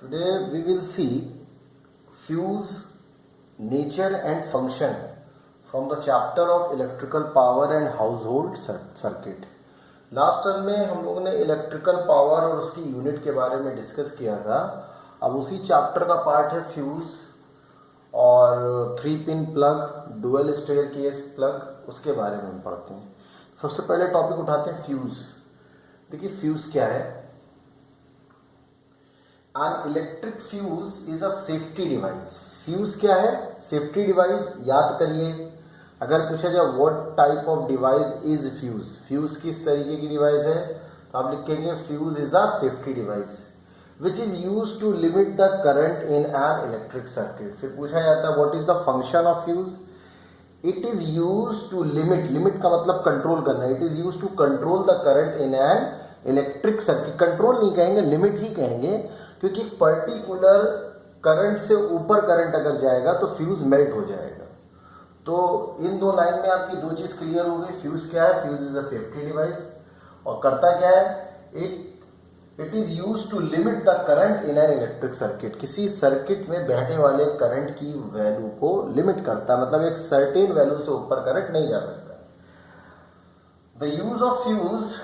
Today we will see fuse nature and function from the chapter of electrical power and household circuit. Last term में हम लोगों ने electrical power और उसकी unit के बारे में डिस्कस किया था. अब उसी चैप्टर का पार्ट है फ्यूज और 3 pin plug, dual staircase plug, उसके बारे में हम पढ़ते हैं. सबसे पहले टॉपिक उठाते हैं फ्यूज. देखिए फ्यूज क्या है. An electric fuse is a safety device. Fuse क्या है? Safety device. याद करिए, अगर पूछा जाए what type of device is fuse, fuse किस तरीके की डिवाइस है, तो आप लिखेंगे fuse is a safety device which is use to limit the current in an electric circuit. फिर पूछा जाता है what is the function of fuse. It is use to limit, limit का मतलब कंट्रोल करना. It is use to control the current in an electric circuit. Control नहीं कहेंगे, limit ही कहेंगे, क्योंकि पर्टिकुलर करंट से ऊपर करंट अगर जाएगा तो फ्यूज मेल्ट हो जाएगा. तो इन दो लाइन में आपकी दो चीज क्लियर हो गई. फ्यूज क्या है? Fuse is a safety device. और करता क्या है? It is use to limit the current in an electric circuit. किसी सर्किट में बहने वाले करंट की वैल्यू को लिमिट करता है, मतलब एक सर्टेन वैल्यू से ऊपर करंट नहीं जा सकता. The use of fuse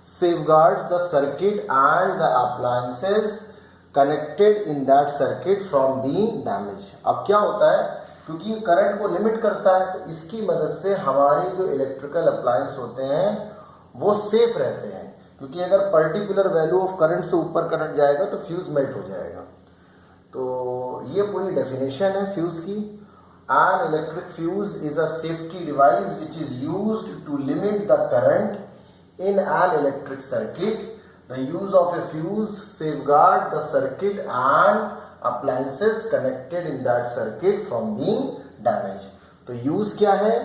safeguards the circuit and the appliances connected in that circuit from being damaged. अब क्या होता है, क्योंकि ये करंट को लिमिट करता है, तो इसकी मदद से हमारे जो इलेक्ट्रिकल अप्लायंस होते हैं वो सेफ रहते हैं. क्योंकि अगर पर्टिकुलर वैल्यू ऑफ करंट से ऊपर करंट जाएगा तो फ्यूज मेल्ट हो जाएगा. तो ये पूरी डेफिनेशन है फ्यूज की. An electric fuse is a safety device which is used to limit the current in an electric circuit. The use of a fuse safeguard the circuit and appliances connected in that circuit from being damaged. तो use क्या है?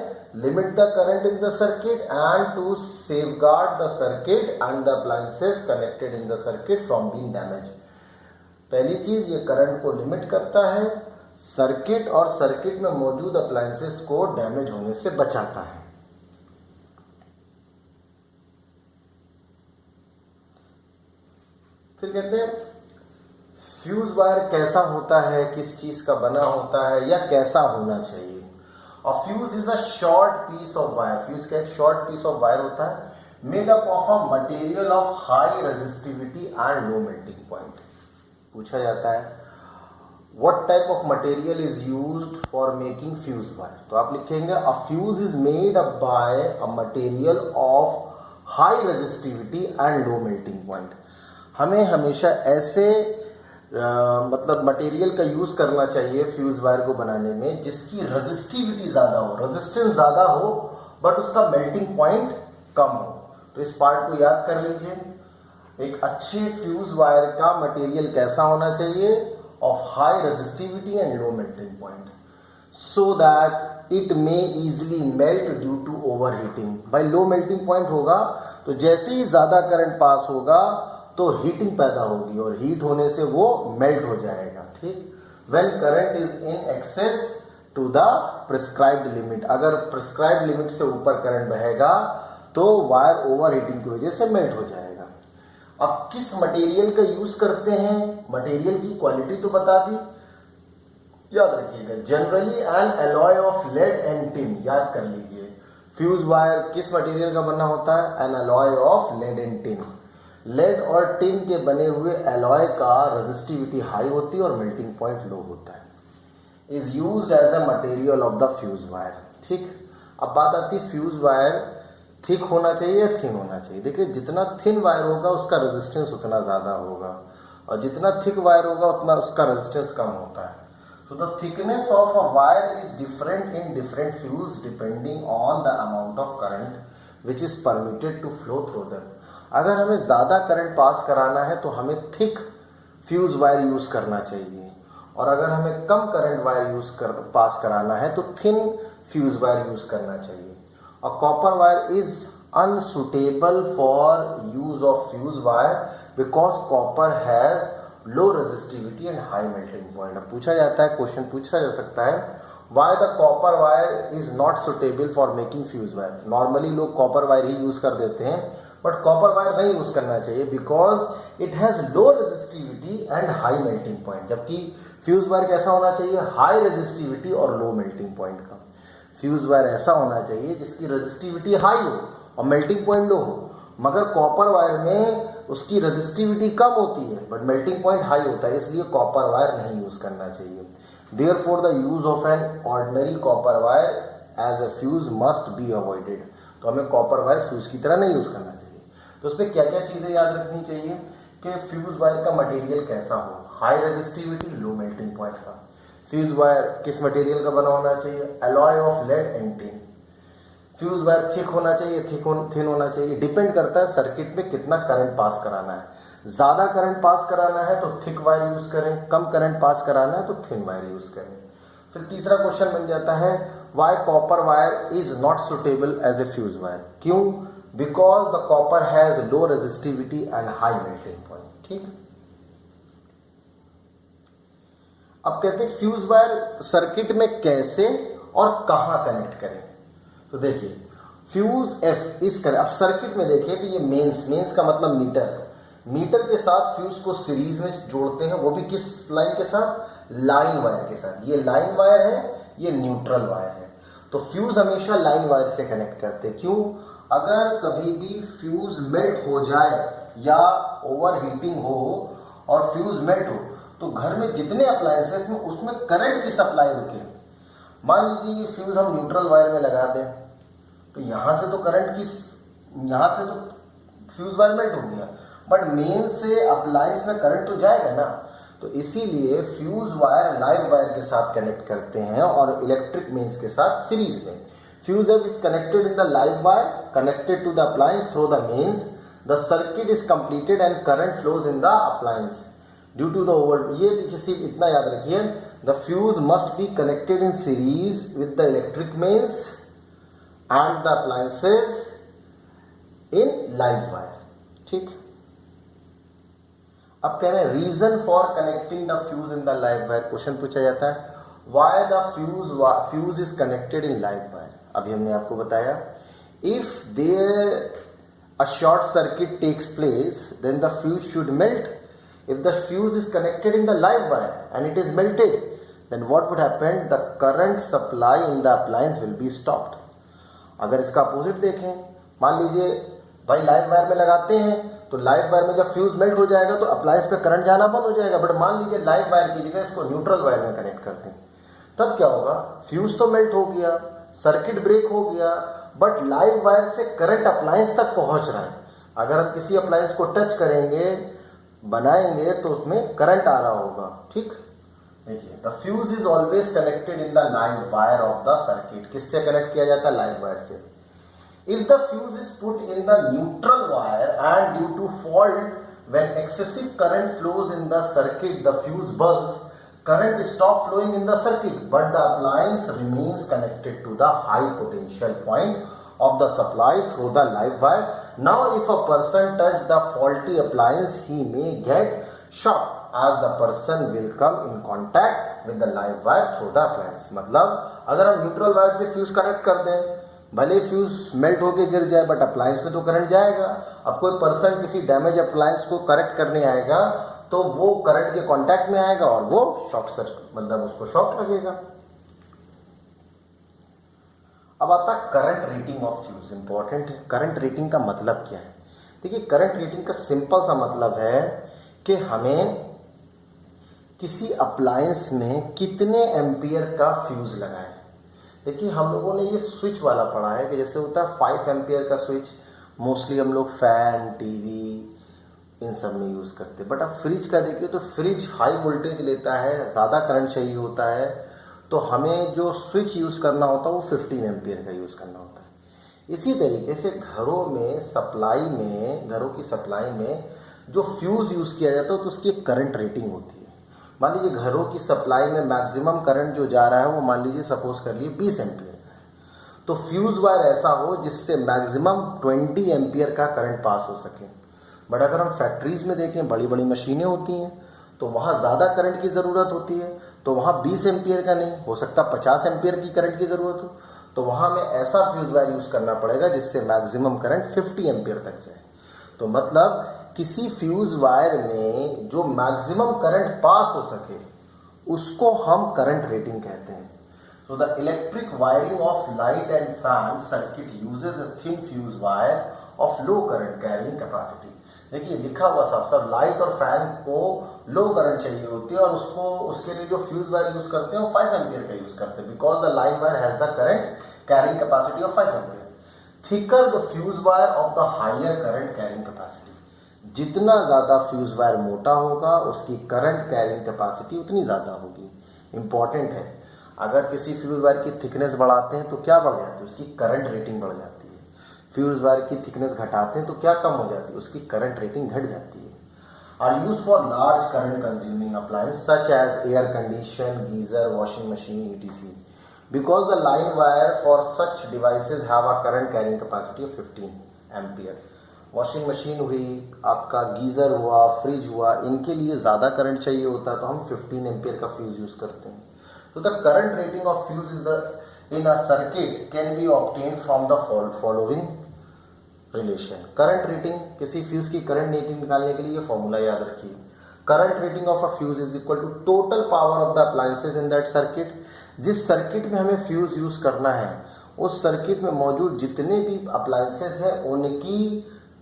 Limit the current in the circuit and to safeguard the circuit and the appliances connected in the circuit from being damaged. पहली चीज, ये current को limit करता है, circuit और सर्किट में मौजूद अप्लायंसेस को डैमेज होने से बचाता है. फिर कहते हैं फ्यूज वायर कैसा होता है, किस चीज का बना होता है, या कैसा होना चाहिए. और fuse is a short piece of wire. Fuse का एक शॉर्ट पीस ऑफ वायर होता है made up of a material of high resistivity and low melting point. पूछा जाता है what type of material is used for making fuse wire. तो आप लिखेंगे a fuse is made up by a material of high resistivity and low melting point. हमें हमेशा ऐसे मतलब मटेरियल का यूज करना चाहिए फ्यूज वायर को बनाने में जिसकी रेजिस्टिविटी ज्यादा हो, रेजिस्टेंस ज्यादा हो, बट उसका मेल्टिंग पॉइंट कम हो. तो इस पार्ट को याद कर लीजिए. एक अच्छे फ्यूज वायर का मटेरियल कैसा होना चाहिए? Of high resistivity and low melting point, so that it may easily melt due to over heating. भाई लो मेल्टिंग पॉइंट होगा तो जैसे ही ज्यादा करंट पास होगा तो हीटिंग पैदा होगी और हीट होने से वो मेल्ट हो जाएगा. ठीक. When current is in excess to the prescribed limit, अगर प्रिस्क्राइब्ड लिमिट से ऊपर करंट बहेगा तो वायर ओवर हीटिंग की वजह से मेल्ट हो जाएगा. अब किस मटेरियल का यूज करते हैं, मटेरियल की क्वालिटी तो बता दी, याद रखिएगा. Generally an alloy of lead and tin. याद कर लीजिए फ्यूज वायर किस मटेरियल का बना होता है? An alloy of lead and tin. Lead और टिन के बने हुए एलॉय का रेजिस्टिविटी हाई होती है और मेल्टिंग पॉइंट लो होता है. Is used as a material of the fuse wire. ठीक. अब बात आती है फ्यूज वायर थिक होना चाहिए या थिन होना चाहिए. देखिए जितना थिन वायर होगा उसका रेजिस्टेंस उतना ज्यादा होगा और जितना थिक वायर होगा उतना उसका रेजिस्टेंस कम होता है. So the thickness of a wire is different in different fuse depending on the amount of current which is permitted to flow through them. अगर हमें ज्यादा करंट पास कराना है तो हमें थिक फ्यूज वायर यूज करना चाहिए, और अगर हमें कम करंट वायर पास कराना है तो थिन फ्यूज वायर यूज करना चाहिए. और copper wire is unsuitable for use of fuse wire because copper has low resistivity and high melting point. अब पूछा जाता है, क्वेश्चन पूछा जा सकता है, why the copper wire is not suitable for making fuse wire. Normally लोग copper wire ही use कर देते हैं बट कॉपर वायर नहीं यूज करना चाहिए because it has low resistivity and high melting point, जबकि फ्यूज वायर कैसा होना चाहिए, हाई रेजिस्टिविटी और लो मेल्टिंग पॉइंट का। फ्यूज वायर ऐसा होना चाहिए जिसकी रेजिस्टिविटी हाई हो और मेल्टिंग पॉइंट लो हो, मगर कॉपर वायर में उसकी रेजिस्टिविटी कम होती है बट मेल्टिंग पॉइंट हाई होता है, इसलिए कॉपर वायर नहीं यूज करना चाहिए। Therefore the use of an ordinary copper wire as a fuse must be avoided. तो हमें कॉपर वायर फ्यूज की तरह नहीं यूज करना चाहिए। तो उसमें क्या क्या चीजें याद रखनी चाहिए कि फ्यूज वायर का मटेरियल कैसा हो, high resistivity, low melting point का। फ्यूज वायर किस मटेरियल का बना होना चाहिए, alloy of lead and tin. Fuse wire thick होना चाहिए, थिन होना चाहिए। डिपेंड करता है सर्किट में कितना करंट पास कराना है। ज्यादा करंट पास कराना है तो थिक वायर यूज करें, कम करंट पास कराना है तो थिन वायर यूज करें। फिर तीसरा क्वेश्चन बन जाता है why copper wire is not suitable as a fuse wire. क्यों? Because the copper has low resistivity and high melting point. ठीक, अब कहते हैं फ्यूज वायर सर्किट में कैसे और कहां कनेक्ट करें। तो देखिए फ्यूज एफ इस कर, अब सर्किट में देखिए कि ये मेंस का मतलब मीटर के साथ फ्यूज को सीरीज में जोड़ते हैं, वो भी किस लाइन के साथ, लाइन वायर के साथ। ये लाइन वायर है, ये न्यूट्रल वायर है। तो फ्यूज हमेशा लाइन वायर से कनेक्ट करते हैं। क्यों? अगर कभी भी फ्यूज मेल्ट हो जाए या ओवर हीटिंग हो और फ्यूज मेल्ट हो तो घर में जितने अप्लायंसेस में उसमें करंट की सप्लाई रुके। मान लीजिए ये फ्यूज हम न्यूट्रल वायर में लगा दें तो यहां से तो करंट की, यहां से तो फ्यूज वायर मेल्ट हो गया बट मेन से अप्लायंस में करंट तो जाएगा ना। तो इसीलिए फ्यूज वायर लाइव वायर के साथ कनेक्ट करते हैं और इलेक्ट्रिक मेंस के साथ सीरीज में। Fuse is connected in the live wire connected to the appliance through the mains, the circuit is completed and current flows in the appliance due to the over. ये किसी इतना याद रखिए, the fuse must be connected in series with the electric mains and the appliances in live wire. ठीक, अब कह रहे हैं reason for connecting the fuse in the live wire. Question पूछा जाता है why the fuse is connected in live wire. अभी हमने आपको बताया if there a short circuit takes place then the fuse should melt. If the fuse is connected in the live wire and it is melted, then what would happen? The current supply in the appliance will be stopped. अगर इसका opposite देखें, मान लीजिए भाई live wire में लगाते हैं तो लाइव वायर में जब फ्यूज मेल्ट हो जाएगा तो अप्लायंस पे करंट जाना बंद हो जाएगा। बट मान लीजिए लाइव वायर की जगह इसको न्यूट्रल वायर में कनेक्ट करते हैं, तब क्या होगा? फ्यूज तो मेल्ट हो गया, सर्किट ब्रेक हो गया, बट लाइव वायर से करंट अप्लायंस तक पहुंच रहा है। अगर हम किसी अप्लायंस को टच करेंगे, बनाएंगे तो उसमें करंट आ रहा होगा। ठीक, देखिए the fuse is always connected in the live wire of the circuit. किससे कनेक्ट किया जाता है? लाइव वायर से। If the fuse is put in the neutral wire and due to fault when excessive current flows in the circuit the fuse burst, current stop flowing in the circuit but the appliance remains connected to the high potential point of the supply through the live wire. Now if a person touch the faulty appliance he may get shocked as the person will come in contact with the live wire through the appliance. मतलब अगर हम neutral wire से fuse connect कर दें, भले fuse melt होके गिर जाए बट अप्लायंस में तो करंट जाएगा। अब कोई पर्सन किसी डैमेज अप्लायंस को करेक्ट करने आएगा तो वो करंट के कांटेक्ट में आएगा और वो शॉर्ट सर्किट, मतलब उसको शॉक लगेगा। अब आता है current rating of fuse. Important है, करंट रेटिंग का मतलब क्या है? देखिए करंट रेटिंग का सिंपल सा मतलब है कि हमें किसी अप्लायंस में कितने एम्पियर का फ्यूज लगाएं। देखिए हम लोगों ने ये स्विच वाला पढ़ा है कि जैसे होता है 5 एम्पियर का स्विच, मोस्टली हम लोग फैन, टीवी इन सब में यूज करते हैं। बट अब फ्रिज का देखिए तो फ्रिज हाई वोल्टेज लेता है, ज्यादा करंट चाहिए होता है, तो हमें जो स्विच यूज करना होता है वो 15 एम्पियर का यूज करना होता है। इसी तरीके से घरों में सप्लाई में, घरों की सप्लाई में जो फ्यूज यूज किया जाता है तो उसकी एक करंट रेटिंग होती है। मान लीजिए घरों की सप्लाई में मैक्सिमम करंट जो जा रहा है वो मान लीजिए सपोज कर लिए 20 एम्पियर का है, तो फ्यूज वायर ऐसा हो जिससे मैक्सिमम 20 एम्पियर का करंट पास हो सके। बट अगर हम फैक्ट्रीज में देखें, बड़ी बड़ी मशीनें होती हैं तो वहां ज्यादा करंट की जरूरत होती है, तो वहां 20 एम्पियर का नहीं हो सकता, 50 एम्पियर की करंट की जरूरत हो, तो वहां हमें ऐसा फ्यूज वायर यूज करना पड़ेगा जिससे मैक्सिमम करंट 50 एम्पियर तक जाए। तो मतलब किसी फ्यूज वायर में जो मैक्सिमम करंट पास हो सके उसको हम करंट रेटिंग कहते हैं. So the electric wiring of light and fan circuit uses a thin fuse wire of low current carrying capacity. देखिए लिखा हुआ साफ साफ, लाइट और फैन को लो करंट चाहिए होती है और उसको उसके लिए जो फ्यूज वायर यूज करते हैं वो 5 एम्पियर का यूज करते हैं, because the line wire has the current carrying capacity of 5 ampere. Thicker the fuse wire of the higher current carrying capacity. जितना ज्यादा फ्यूज वायर मोटा होगा उसकी करंट कैरिंग कैपेसिटी उतनी ज्यादा होगी. इंपॉर्टेंट है, अगर किसी फ्यूज वायर की थिकनेस बढ़ाते हैं तो क्या बढ़ जाती है, उसकी करंट रेटिंग बढ़ जाती है. फ्यूज वायर की थिकनेस घटाते हैं तो क्या कम हो जाती है, उसकी करंट रेटिंग घट जाती है. Are use for large current consuming appliance such as air condition, geyser, washing machine etc. Because the line wire for such devices have a current carrying capacity of 15 ampere. Washing machine हुई, आपका geyser हुआ, fridge हुआ, इनके लिए ज्यादा current चाहिए होता है तो हम 15 एम्पियर का फ्यूज यूज करते हैं. So the current rating of fuse in a circuit can be obtained from the following relation. Current rating, किसी फ्यूज की करंट रेटिंग निकालने के लिए ये फॉर्मूला याद रखिए. Current rating of a fuse is equal to total power of the appliances in that circuit. जिस circuit में हमें फ्यूज यूज करना है उस सर्किट में मौजूद जितने भी अप्लायंसेज हैं उनकी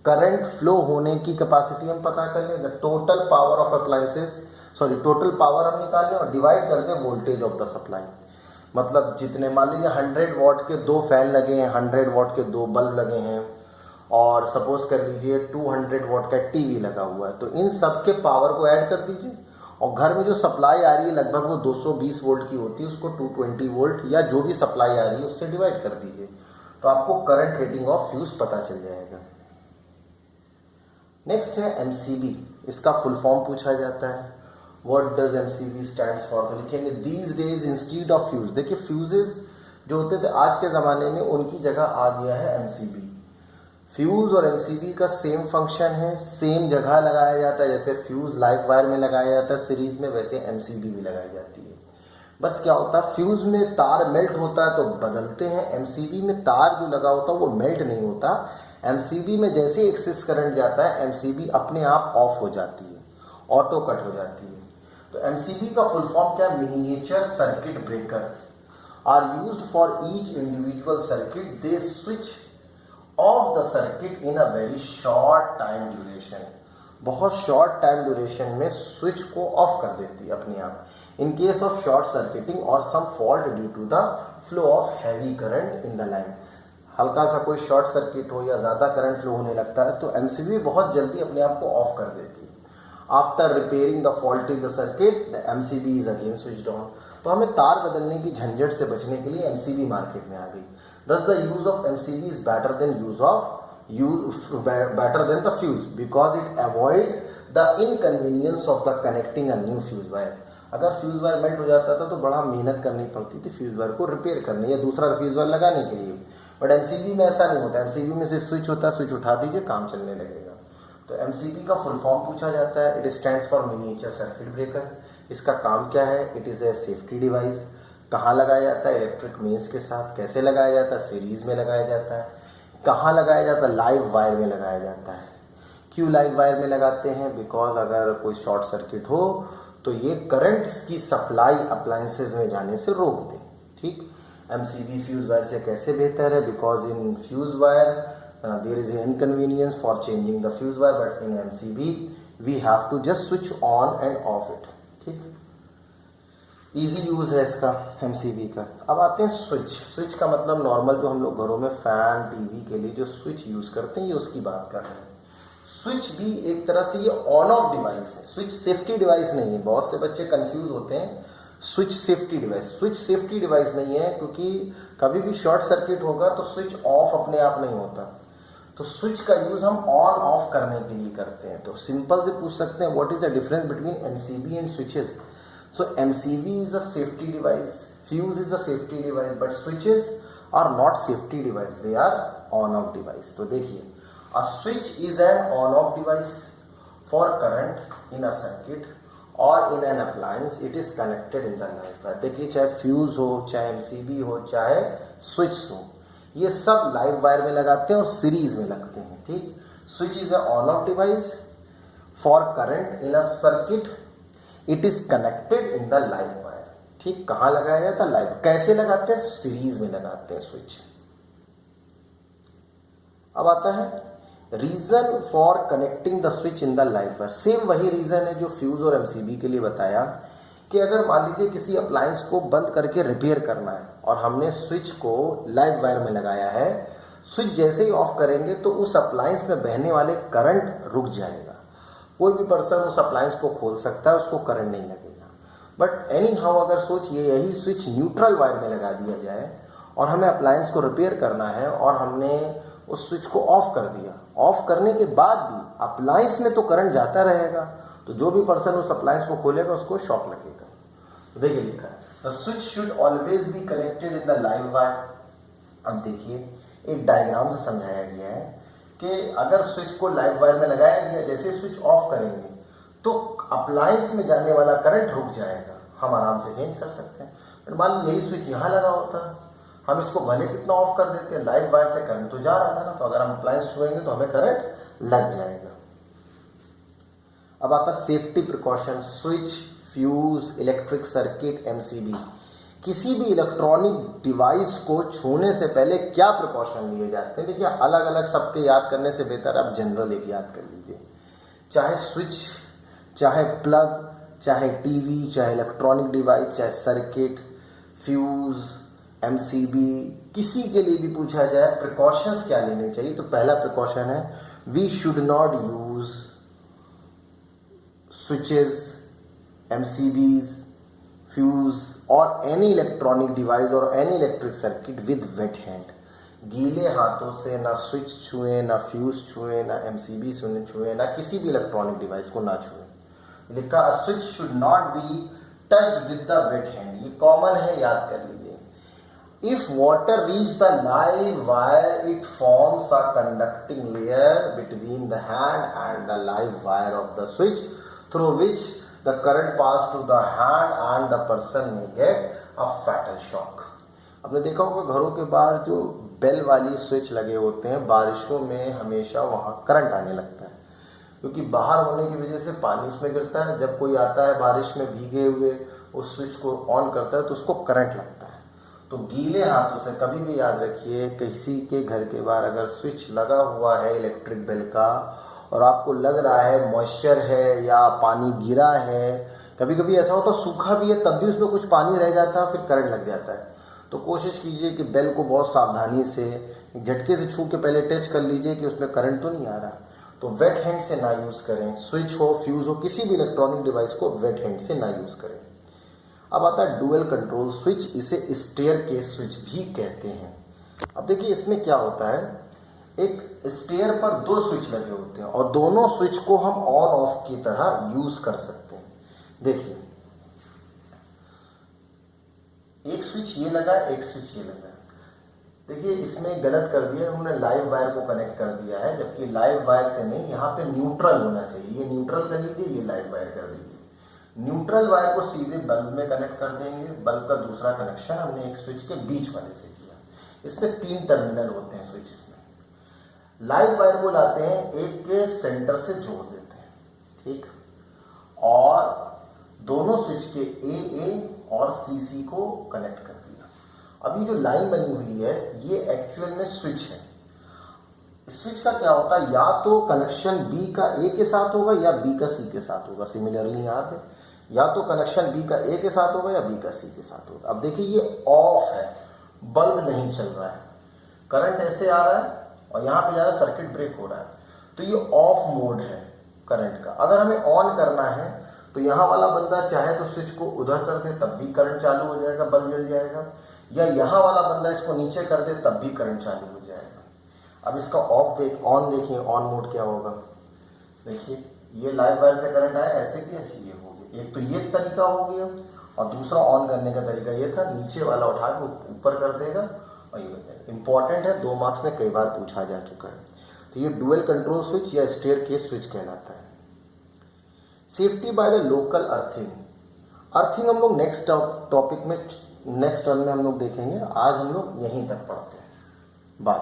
करंट फ्लो होने की कैपेसिटी हम पता कर लें. The total power of appliances, total power हम निकाल लें और डिवाइड कर दें वोल्टेज ऑफ द सप्लाई. मतलब जितने, मान लीजिए 100 वॉट के 2 फैन लगे हैं, 100 वॉट के 2 बल्ब लगे हैं और सपोज कर लीजिए 200 वॉट का टीवी लगा हुआ है, तो इन सब के पावर को ऐड कर दीजिए और घर में जो सप्लाई आ रही है लगभग वो 220 वोल्ट की होती है, उसको 220 वोल्ट या जो भी सप्लाई आ रही है उससे डिवाइड कर दीजिए तो आपको करंट रेटिंग ऑफ फ्यूज पता चल जाएगा. नेक्स्ट है एमसीबी. इसका फुल फॉर्म पूछा जाता है. What does MCB stands for? तो लिखेंगे these days instead of fuse. देखिए फ्यूजेस जो होते थे आज के ज़माने में उनकी जगह आ गया है MCB. फ्यूज और MCB का सेम फंक्शन है, सेम जगह लगाया जाता है. जैसे फ्यूज लाइव वायर में लगाया जाता है सीरीज में, वैसे MCB भी लगाई जाती है. बस क्या होता है, फ्यूज में तार मेल्ट होता है तो बदलते हैं, MCB में तार जो लगा होता है वो मेल्ट नहीं होता. MCB में जैसे एक्सेस करंट जाता है MCB अपने आप ऑफ हो जाती है, ऑटो कट हो जाती है. तो एमसीबी का फुल फॉर्म क्या, miniature circuit breaker are used for each individual circuit. They switch off the circuit in a very short time duration. बहुत शॉर्ट टाइम ड्यूरेशन में स्विच को ऑफ कर देती है अपने आप in case of short circuiting और some fault due to the flow of heavy current in the line. हल्का सा कोई शॉर्ट सर्किट हो या ज्यादा करंट फ्लो होने लगता है तो एमसीबी बहुत जल्दी अपने आप को ऑफ कर देती है. After repairing the fault in the circuit, the MCB is again switched on. तो हमें तार बदलने की झंझट से बचने के लिए MCB मार्केट में आ गई. Thus the use of MCB is better than the fuse because it avoid the inconvenience of the connecting a new fuse wire. अगर फ्यूज वायर मेल्ट हो जाता था तो बड़ा मेहनत करनी पड़ती थी फ्यूज वायर को रिपेयर करने या दूसरा फ्यूज वायर लगाने के लिए. बट MCB में ऐसा नहीं होता. MCB में सिर्फ स्विच होता है, स्विच उठा दीजिए काम चलने लगेगा. तो एमसीबी का फुल फॉर्म पूछा जाता है. It stands for miniature circuit breaker. इसका काम क्या है, it is a safety device. कहाँ लगाया जाता है, इलेक्ट्रिक मेंस के साथ. कैसे लगाया जाता है, सीरीज में लगाया जाता है. कहाँ लगाया जाता है, लाइव वायर में लगाया जाता है. क्यों लाइव वायर में लगाते हैं, बिकॉज अगर कोई शॉर्ट सर्किट हो तो ये करंट की सप्लाई अप्लायंसेज में जाने से रोक दे. ठीक, एमसीबी फ्यूज वायर से कैसे बेहतर है, because in fuse wire there is an inconvenience for changing the fuse wire, but in MCB we have to just switch on and off it. ठीक, इजी यूज है इसका MCB का. अब आते हैं स्विच. स्विच का मतलब नॉर्मल जो हम लोग घरों में फैन टीवी के लिए जो स्विच यूज करते हैं ये उसकी बात कर रहे हैं. स्विच भी एक तरह से ये ऑन ऑफ डिवाइस है. स्विच सेफ्टी डिवाइस नहीं है. बहुत से बच्चे कंफ्यूज होते हैं. Switch safety device, switch safety device नहीं है क्योंकि कभी भी शॉर्ट सर्किट होगा तो स्विच ऑफ अपने आप नहीं होता. तो स्विच का यूज हम ऑन ऑफ करने के लिए करते हैं. तो सिंपल से पूछ सकते हैं what is the difference between MCB and switches. So MCB is a safety device, fuse is a safety device, but switches are not safety device, they are on off device. तो देखिए, a switch is an on off device for current in a circuit और in an appliance. It is connected in the life wire. देखिए, चाहे fuse हो, चाहे MCB हो, चाहे switch हो, ये सब लाइव वायर में लगाते हैं और सीरीज में लगते हैं. ठीक, switch is a on off device for current in a circuit, it is connected in the live wire. ठीक, कहां लगाया जाता है? लाइव। कैसे लगाते हैं? सीरीज में लगाते हैं स्विच। अब आता है reason for connecting the switch in the live wire. Same वही रीजन है जो फ्यूज और एमसीबी के लिए बताया कि अगर मान लीजिए किसी अप्लायंस को बंद करके रिपेयर करना है और हमने स्विच को लाइव वायर में लगाया है, स्विच जैसे ही ऑफ करेंगे तो उस अप्लायंस में बहने वाले करंट रुक जाएगा। कोई भी पर्सन उस अप्लायंस को खोल सकता है, उसको करंट नहीं लगेगा। बट एनी हाउ अगर सोचिए यही स्विच न्यूट्रल वायर में लगा दिया जाए और हमें अप्लायंस को रिपेयर करना है और हमने उस स्विच को ऑफ कर दिया, ऑफ करने के बाद भी अप्लायंस में तो करंट जाता रहेगा, तो जो भी पर्सन उस अप्लायंस को खोलेगा उसको शॉक लगेगा। तो देखिए लिखा है the switch should always be connected in the live wire. अब देखिए एक डायग्राम से समझाया गया है कि अगर स्विच को लाइव वायर में लगाया गया, जैसे स्विच ऑफ करेंगे तो अप्लायंस में जाने वाला करंट रुक जाएगा। हम आराम से चेंज कर सकते हैं। मान लीजिए यही स्विच यहां लगा होता, हम इसको भले कितना ऑफ कर देते हैं, लाइव वायर से करंट तो जा रहा था ना, तो अगर हम अप्लायंस छुएंगे तो हमें करंट लग जाएगा। अब आता safety precaution. Switch, fuse, electric circuit, MCB, किसी भी इलेक्ट्रॉनिक डिवाइस को छूने से पहले क्या प्रिकॉशन लिए जाते हैं? देखिए अलग अलग सबके याद करने से बेहतर आप जनरल एक याद कर लीजिए। चाहे स्विच, चाहे प्लग, चाहे टीवी, चाहे इलेक्ट्रॉनिक डिवाइस, चाहे सर्किट, फ्यूज, एमसीबी, किसी के लिए भी पूछा जाए प्रिकॉशंस क्या लेने चाहिए, तो पहला प्रिकॉशन है we should not use switches, MCBs, fuse और एनी इलेक्ट्रॉनिक डिवाइस और any electric circuit with wet hand. गीले हाथों से ना स्विच छुए, ना फ्यूज छुए, ना एमसीबी छुए, ना किसी भी इलेक्ट्रॉनिक डिवाइस को ना छुए। लिखा switch should not be touched with the wait hand. ये कॉमन है, याद कर लीजिए। If water reach the live wire, it forms a conducting layer between the hand and the live wire of the switch, through which the current pass to the hand and the person may get a fatal shock. आपने देखा होगा घरों के बाहर जो bell वाली switch लगे होते हैं, बारिशों में हमेशा वहां करंट आने लगता है, क्योंकि बाहर होने की वजह से पानी उसमें गिरता है। जब कोई आता है बारिश में भीगे हुए, उस स्विच को ऑन करता है तो उसको करंट लगता है। तो गीले हाथों से कभी भी याद रखिए, किसी के घर के बाहर अगर स्विच लगा हुआ है इलेक्ट्रिक बेल का और आपको लग रहा है मॉइस्चर है या पानी गिरा है, कभी कभी ऐसा होता है सूखा भी है तब भी उसमें कुछ पानी रह जाता है, फिर करंट लग जाता है, तो कोशिश कीजिए कि बेल को बहुत सावधानी से झटके से छू के पहले टच कर लीजिए कि उसमें करंट तो नहीं आ रहा। तो वेट हैंड से ना यूज करें, स्विच हो, फ्यूज हो, किसी भी इलेक्ट्रॉनिक डिवाइस को वेट हैंड से ना यूज करें। अब आता है डुअल कंट्रोल स्विच, इसे स्टेयरकेस स्विच भी कहते हैं। अब देखिए इसमें क्या होता है, एक स्टेयर पर दो स्विच लगे होते हैं और दोनों स्विच को हम ऑन ऑफ की तरह यूज कर सकते हैं। देखिए एक स्विच ये लगा, एक स्विच ये लगा। देखिए इसमें गलत कर दिया, हमने लाइव वायर को कनेक्ट कर दिया है, जबकि लाइव वायर से नहीं, यहाँ पे न्यूट्रल होना चाहिए। ये न्यूट्रल कर लीजिए, ये लाइव वायर कर दीजिए। न्यूट्रल वायर को सीधे बल्ब में कनेक्ट कर देंगे। बल्ब का दूसरा कनेक्शन हमने एक स्विच के बीच वाले से किया। इसमें 3 टर्मिनल होते हैं स्विच में। लाइव वायर को लाते हैं, एक के सेंटर से जोड़ देते हैं, ठीक, और दोनों स्विच के ए और सी को कनेक्ट कर दिया। अभी जो लाइन बनी हुई है ये एक्चुअल में स्विच है। स्विच का क्या होता है, या तो कनेक्शन बी का ए के साथ होगा या बी का सी के साथ होगा। सिमिलरली यहाँ पे या तो कनेक्शन बी का ए के साथ होगा या बी का सी के साथ होगा। अब देखिए ये ऑफ है, बल्ब नहीं चल रहा है, करंट ऐसे आ रहा है और यहाँ पे ज्यादा सर्किट ब्रेक हो रहा है, तो ये ऑफ मोड है करंट का। अगर हमें ऑन करना है तो यहाँ वाला बंदा चाहे तो स्विच को उधर कर दे तब भी करंट चालू हो जाएगा, बल्ब जल जाएगा, या यहाँ वाला बंदा इसको नीचे कर दे तब भी करंट चालू हो जाएगा। अब इसका ऑन देखिए, ऑन मोड क्या होगा। देखिए ये लाइव वायर से करंट आया, ऐसे किया, ये हो गया। एक तो ये तरीका हो गया और दूसरा ऑन करने का तरीका ये था, नीचे वाला उठा के ऊपर कर देगा और ये हो जाएगा। इंपॉर्टेंट है, 2 मार्क्स में कई बार पूछा जा चुका है। तो ये डुअल कंट्रोल स्विच या स्टेयरकेस स्विच कहलाता है। Safety by the local earthing. Earthing हम लोग नेक्स्ट टॉपिक में, नेक्स्ट टर्म में हम लोग देखेंगे। आज हम लोग यहीं तक पढ़ते हैं। बाय।